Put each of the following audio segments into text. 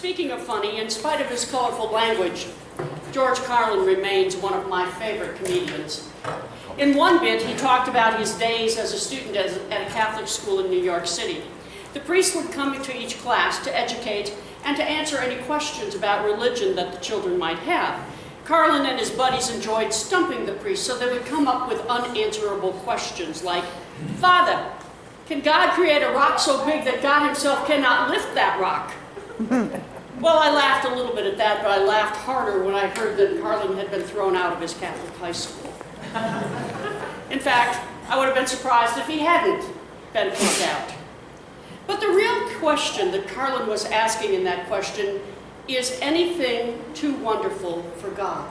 Speaking of funny, in spite of his colorful language, George Carlin remains one of my favorite comedians. In one bit, he talked about his days as a student at a Catholic school in New York City. The priest would come to each class to educate and to answer any questions about religion that the children might have. Carlin and his buddies enjoyed stumping the priest, so they would come up with unanswerable questions like, "Father, can God create a rock so big that God himself cannot lift that rock?" Well, I laughed a little bit at that, but I laughed harder when I heard that Carlin had been thrown out of his Catholic high school. In fact, I would have been surprised if he hadn't been kicked out. But the real question that Carlin was asking in that question is anything too wonderful for God?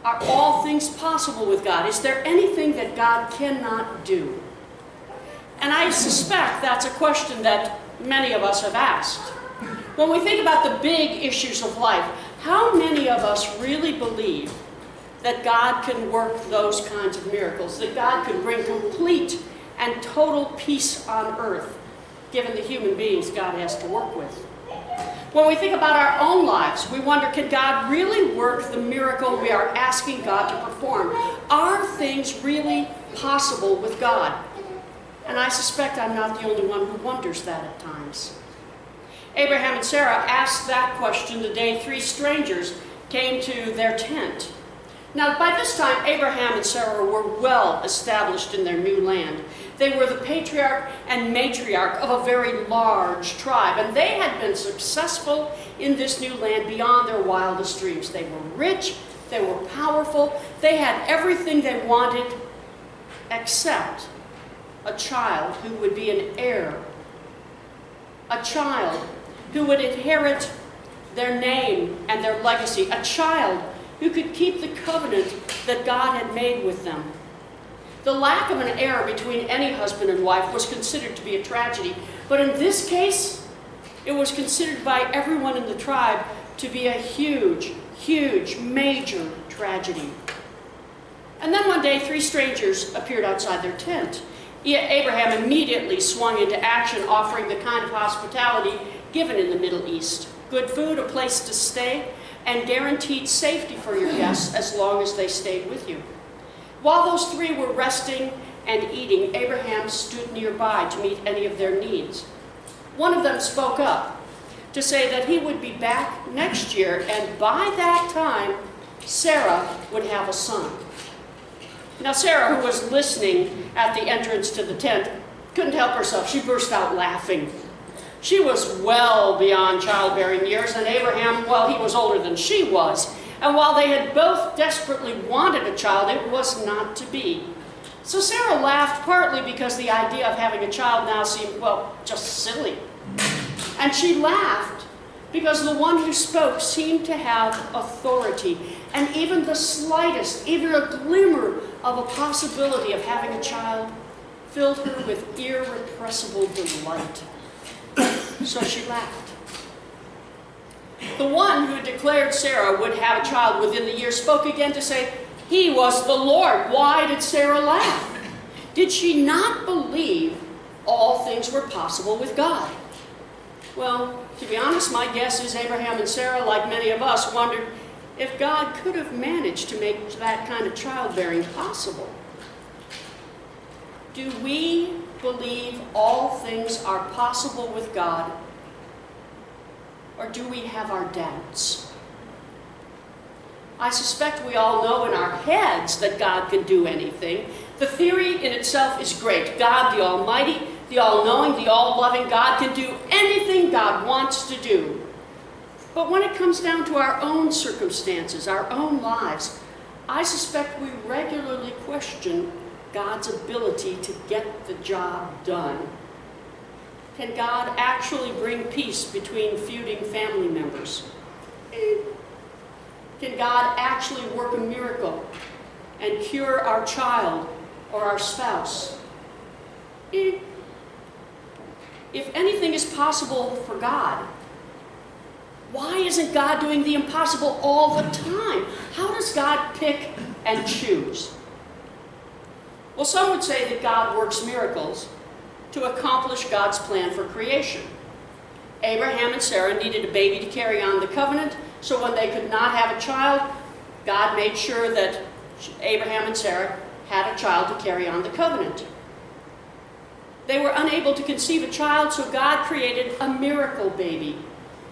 Are all things possible with God? Is there anything that God cannot do? And I suspect that's a question that many of us have asked. When we think about the big issues of life, how many of us really believe that God can work those kinds of miracles, that God can bring complete and total peace on earth, given the human beings God has to work with? When we think about our own lives, we wonder, can God really work the miracle we are asking God to perform? Are things really possible with God? And I suspect I'm not the only one who wonders that at times. Abraham and Sarah asked that question the day three strangers came to their tent. Now, by this time, Abraham and Sarah were well established in their new land. They were the patriarch and matriarch of a very large tribe, and they had been successful in this new land beyond their wildest dreams. They were rich, they were powerful, they had everything they wanted except a child who would be an heir, a child who would inherit their name and their legacy, a child who could keep the covenant that God had made with them. The lack of an heir between any husband and wife was considered to be a tragedy, but in this case, it was considered by everyone in the tribe to be a huge, huge, major tragedy. And then one day, three strangers appeared outside their tent. Abraham immediately swung into action, offering the kind of hospitality given in the Middle East: good food, a place to stay, and guaranteed safety for your guests as long as they stayed with you. While those three were resting and eating, Abraham stood nearby to meet any of their needs. One of them spoke up to say that he would be back next year, and by that time, Sarah would have a son. Now, Sarah, who was listening at the entrance to the tent, couldn't help herself. She burst out laughing. She was well beyond childbearing years, and Abraham, well, he was older than she was. And while they had both desperately wanted a child, it was not to be. So Sarah laughed, partly because the idea of having a child now seemed, well, just silly. And she laughed because the one who spoke seemed to have authority, and even the slightest, even a glimmer of a possibility of having a child filled her with irrepressible delight. So she laughed. The one who declared Sarah would have a child within the year spoke again to say, he was the Lord. Why did Sarah laugh? Did she not believe all things were possible with God? Well, to be honest, my guess is Abraham and Sarah, like many of us, wondered if God could have managed to make that kind of childbearing possible. Do we believe all things are possible with God, or do we have our doubts? I suspect we all know in our heads that God can do anything. The theory in itself is great. God, the Almighty, the all-knowing, the all-loving God, can do anything God wants to do. But when it comes down to our own circumstances, our own lives, I suspect we regularly question God's ability to get the job done. Can God actually bring peace between feuding family members? Can God actually work a miracle and cure our child or our spouse? If anything is possible for God, why isn't God doing the impossible all the time? How does God pick and choose? Well, some would say that God works miracles to accomplish God's plan for creation. Abraham and Sarah needed a baby to carry on the covenant, so when they could not have a child, God made sure that Abraham and Sarah had a child to carry on the covenant. They were unable to conceive a child, so God created a miracle baby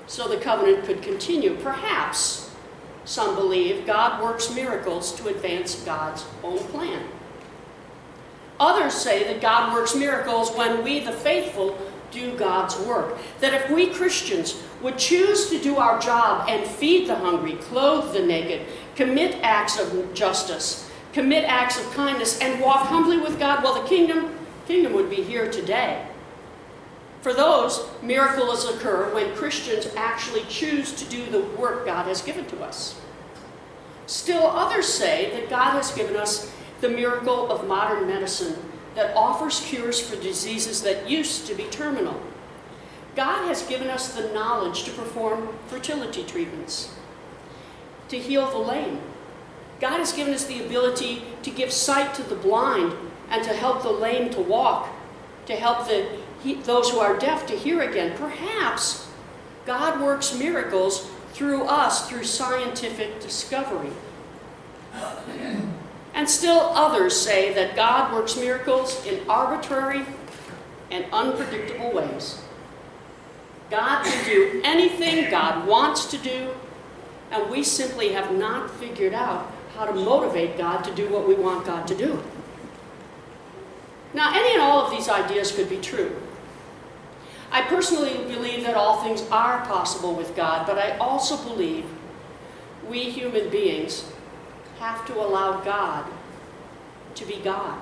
so the covenant could continue. Perhaps, some believe, God works miracles to advance God's own plan. Others say that God works miracles when we, the faithful, do God's work. That if we Christians would choose to do our job and feed the hungry, clothe the naked, commit acts of justice, commit acts of kindness, and walk humbly with God, well, the kingdom would be here today. For those, miracles occur when Christians actually choose to do the work God has given to us. Still, others say that God has given us the miracle of modern medicine that offers cures for diseases that used to be terminal. God has given us the knowledge to perform fertility treatments, to heal the lame. God has given us the ability to give sight to the blind and to help the lame to walk, to help those who are deaf to hear again. Perhaps God works miracles through us, through scientific discovery. And still others say that God works miracles in arbitrary and unpredictable ways. God can do anything God wants to do, and we simply have not figured out how to motivate God to do what we want God to do. Now, any and all of these ideas could be true. I personally believe that all things are possible with God, but I also believe we human beings have to allow God to be God.